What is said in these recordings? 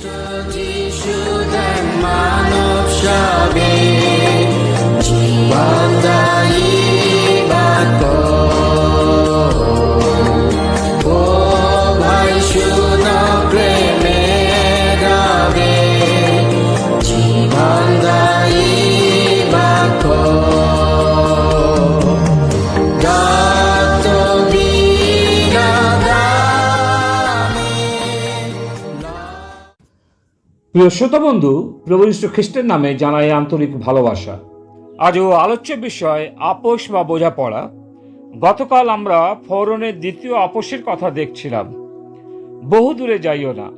যিশু দেন মানব সবে জীবনদায়ী বাক্য। ও ভাই শুনো প্রেমের গাবে জীবনদায়ী বাক্য। প্রিয় শ্রোতা বন্ধু, প্রভু যীশু খ্রিস্টের নামে জানাই আন্তরিক ভালোবাসা। আজও আলোচ্য বিষয় আপোষ বা বোঝাপড়া। গতকাল আমরা ফরৌনের দ্বিতীয় আপোষের কথা দেখছিলাম। বহু দূরে যাইও না,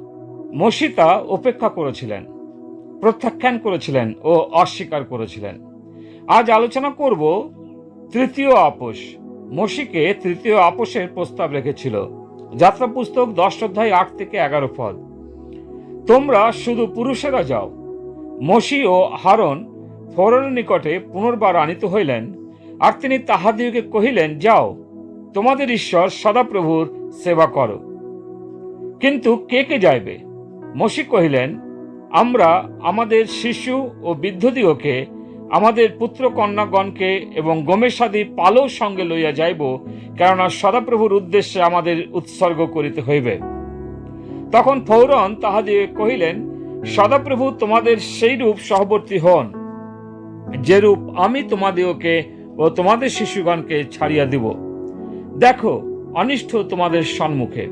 মশিতা উপেক্ষা করেছিলেন, প্রত্যাখ্যান করেছিলেন ও অস্বীকার করেছিলেন। আজ আলোচনা করব তৃতীয় আপোষ। মশিকে তৃতীয় আপোষের প্রস্তাব রেখেছিল। যাত্রা পুস্তক 10 অধ্যায় 8 থেকে 11 পদ। তোমরা শুধু পুরুষেরা যাও। মশি ও হারন ফরৌনের নিকটে পুনর্বার আনিত হইলেন, আর তিনি তাহাদিগকে কহিলেন, যাও, তোমাদের ঈশ্বর সদাপ্রভুর সেবা করো। কিন্তু কে কে যাইবে? মশি কহিলেন, আমরা আমাদের শিশু ও বৃদ্ধদিগকে, আমাদের পুত্র কন্যাগণকে এবং গোমেশাদি পালও সঙ্গে লইয়া যাইব, কেননা সদাপ্রভুর উদ্দেশ্যে আমাদের উৎসর্গ করিতে হইবে। তখন ফৌরন তাহাদিগকে কহিলেন, সদাপ্রভু তোমাদের সেই রূপ সহবর্তী হন, যেরূপ আমি তোমাদিগকে ও তোমাদের শিশুগণকে ছাড়িয়া দিব। দেখো, অনিষ্ট তোমাদের সম্মুখে,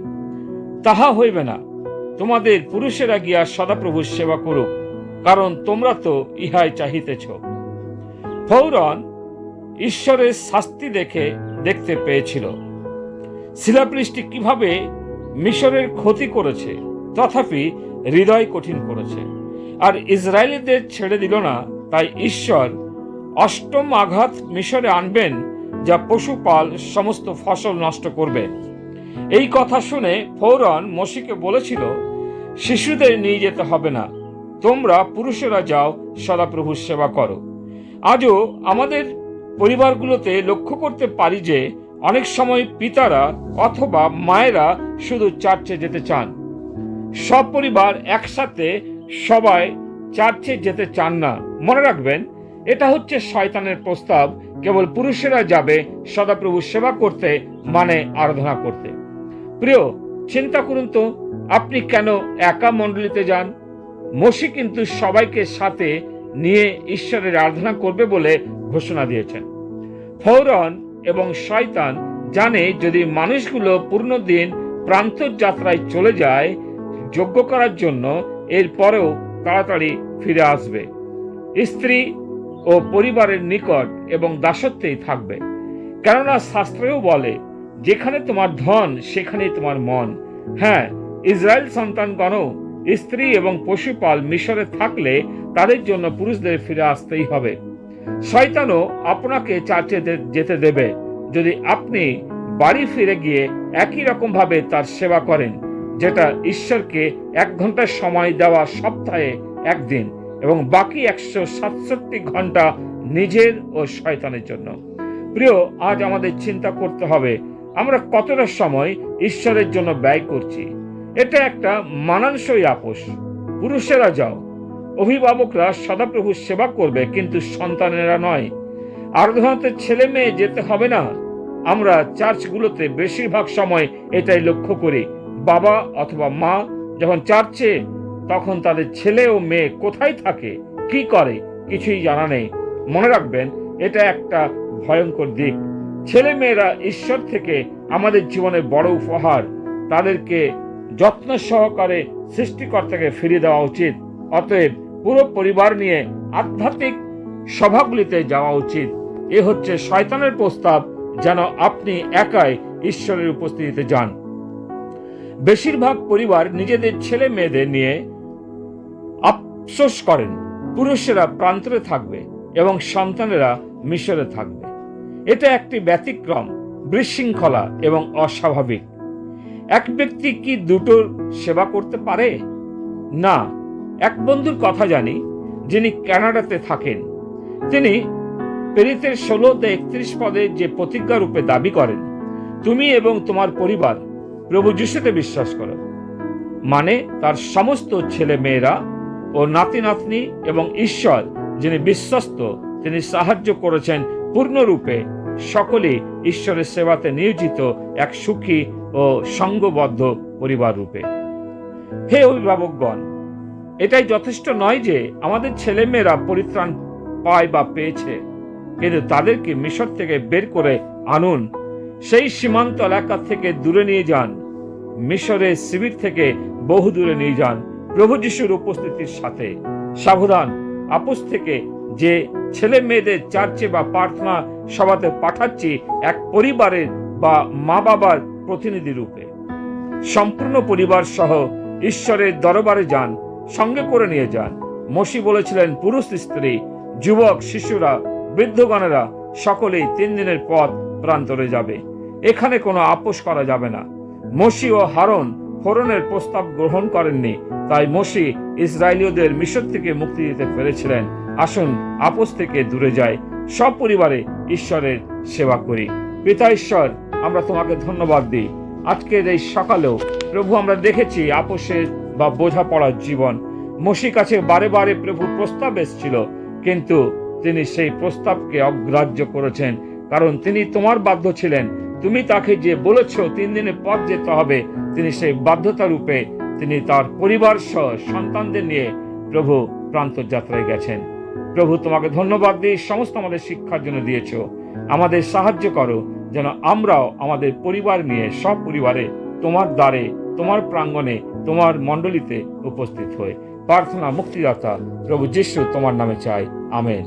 তাহা হইবে না। তোমাদের পুরুষেরা গিয়া সদাপ্রভুর সেবা করুক, কারণ তোমরা তো ইহাই চাহিতেছ। ফৌরন ঈশ্বরের শাস্তি দেখতে পেয়েছিল। শিলাবৃষ্টি কিভাবে মিশরের ক্ষতি করেছে, তথাপি হৃদয় কঠিন করেছে, আর ইসরায়েলিদের ছেড়ে দিল না। তাই ঈশ্বর অষ্টম আঘাত মিশরে আনবেন, যা পশুপাল সমস্ত ফসল নষ্ট করবে। এই কথা শুনে ফৌরন মশিকে বলেছিল, শিশুদের নিয়ে যেতে হবে না, তোমরা পুরুষেরা যাও, সদাপ্রভুর সেবা করো। আজও আমাদের পরিবারগুলোতে লক্ষ্য করতে পারি যে অনেক সময় পিতারা অথবা মায়েরা শুধু চার্চে যেতে চান। সব পরিবার একসাথে সবাই চার্চে যেতে চান না। মনে রাখবেন, এটা হচ্ছে শয়তানের প্রস্তাব। কেবল পুরুষেরা যাবে সদাপ্রভুর সেবা করতে, মানে আরাধনা করতে। প্রিয়, চিন্তা করুন তো, আপনি কেন একা মণ্ডলীতে যান? মশি কিন্তু সবাইকে সাথে নিয়ে ঈশ্বরের আরাধনা করবে বলে ঘোষণা দিয়েছেন। ফৌরন এবং শয়তান জানে, যদি মানুষগুলো পূর্ণদিন প্রান্তর যাত্রায় চলে যায় যজ্ঞ করার জন্য, এর পরেও তাড়াতাড়ি ফিরে আসবে, স্ত্রী ও পরিবারের নিকট এবং দাসত্বেই থাকবে। কেননা শাস্ত্রেও বলে, যেখানে তোমার ধন সেখানেই তোমার মন। হ্যাঁ, ইসরায়েল সন্তানগণও স্ত্রী এবং পশুপাল মিশরে থাকলে তাদের জন্য পুরুষদের ফিরে আসতেই হবে। শয়তানও আপনাকে চার্চে যেতে দেবে যদি আপনি বাড়ি ফিরে গিয়ে একই রকম ভাবে তার সেবা করেন, যেটা ঈশ্বরকে 1 ঘন্টার সময় দেওয়া সপ্তাহে 1 দিন এবং বাকি 167 ঘন্টা নিজের ও শয়তানের জন্য। প্রিয়, আজ আমাদের চিন্তা করতে হবে, আমরা কতটা সময় ঈশ্বরের জন্য ব্যয় করছি। এটা একটা মানানসই আপোষ। পুরুষেরা যাও, অভিভাবকরা সদাপ্রভুর সেবা করবে, কিন্তু সন্তানেরা নয়। আরাধনাতে ছেলে মেয়ে যেতে হবে না। আমরা চার্চগুলোতে বেশিরভাগ সময় এটাই লক্ষ্য করি। বাবা অথবা মা যখন চার্চে, তখন তাদের ছেলে ও মেয়ে কোথায় থাকে, কি করে, কিছুই জানা নেই। মনে রাখবেন, এটা একটা ভয়ঙ্কর দিক। ছেলে মেয়েরা ঈশ্বর থেকে আমাদের জীবনের বড় উপহার। তাদেরকে যত্ন সহকারে সৃষ্টিকর্তাকে ফিরিয়ে দেওয়া উচিত। অতএব পুরো পরিবার নিয়ে আধ্যাত্মিক সভাগুলিতে যাওয়া উচিত। এ হচ্ছে শয়তানের প্রস্তাব, যেন আপনি একাই ঈশ্বরের উপস্থিতিতে যান। বেশিরভাগ পরিবার নিজেদের ছেলে মেয়েদের নিয়ে আফসোস করেন। পুরুষেরা প্রান্তরে থাকবে এবং সন্তানেরা মিশরে থাকবে। এটা একটি ব্যতিক্রম, বিশৃঙ্খলা এবং অস্বাভাবিক। এক ব্যক্তি কি দুটোর সেবা করতে পারে? না। এক বন্ধুর কথা জানি, যিনি কানাডাতে থাকেন। তিনি প্রেরিতের 16-31 পদে যে প্রতিজ্ঞা রূপে দাবি করেন, তুমি এবং তোমার পরিবার প্রভু যিশুতে বিশ্বাস করো, মানে তার সমস্ত ছেলে মেয়েরা ও নাতি নাতনি এবং ঈশ্বর যিনি বিশ্বস্ত, তিনি সাহায্য করেছেন পূর্ণরূপে, সকলেই ঈশ্বরের সেবাতে নিয়োজিত এক সুখী ও সঙ্গবদ্ধ পরিবার রূপে। হে অভিভাবকগণ, এটাই যথেষ্ট নয় যে আমাদের ছেলেমেয়েরা পরিত্রাণ পায় বা পেয়েছে, কিন্তু তাদেরকে মিশর থেকে বের করে আনুন, সেই সীমান্ত এলাকা থেকে দূরে নিয়ে যান, মিশরের শিবির থেকে বহু দূরে নিয়ে যান প্রভু যিশুর উপস্থিতির সাথে। সাবধান, আপোস থেকে যে ছেলে মেয়েদের চার্চে বা প্রার্থনা সভাতে পাঠাচ্ছি এক পরিবারের বা মা বাবার প্রতিনিধি রূপে। সম্পূর্ণ পরিবার সহ ঈশ্বরের দরবারে যান, সঙ্গে করে নিয়ে যান। মসি বলেছিলেন, পুরুষ স্ত্রী, যুবক, শিশুরা, বৃদ্ধগণেরা সকলেই 3 দিনের পথ প্রান্তরে যাবে। এখানে কোনো আপোস করা যাবে না। মসি ও হারন ফোরনের প্রস্তাব গ্রহণ করেননি, তাই মসি ইসরায়েলীয়দের মিশর থেকে মুক্তি দিতে পেরেছিলেন। আসুন আপোস থেকে দূরে যাই, সব পরিবারে ঈশ্বরের সেবা করি। পিতা ঈশ্বর, আমরা তোমাকে ধন্যবাদ দিই। আজকের এই সকালেও প্রভু আমরা দেখেছি আপোসের বা বোঝাপড়ার জীবন। মসির কাছে বারে বারে প্রভু প্রস্তাব এসেছিল, কিন্তু তিনি সেই প্রস্তাবকে অগ্রাহ্য করেছেন, কারণ তিনি তোমার বাধ্য ছিলেন। তুমি তাকে যে বলেছ 3 দিনের পথ যেতে হবে, তিনি সেই বাধ্যতা রূপে তিনি তার পরিবার সহ সন্তানদের নিয়ে প্রভু প্রান্তর যাত্রায় গেছেন। প্রভু তোমাকে ধন্যবাদ দিই, সমস্ত আমাদের শিক্ষার জন্য দিয়েছ। আমাদের সাহায্য করো যেন আমরাও আমাদের পরিবার নিয়ে সব পরিবারে তোমার দ্বারে, তোমার প্রাঙ্গণে, তোমার মণ্ডলীতে উপস্থিত হই। প্রার্থনা মুক্তিদাতা প্রভু যিশু তোমার নামে চাই, আমেন।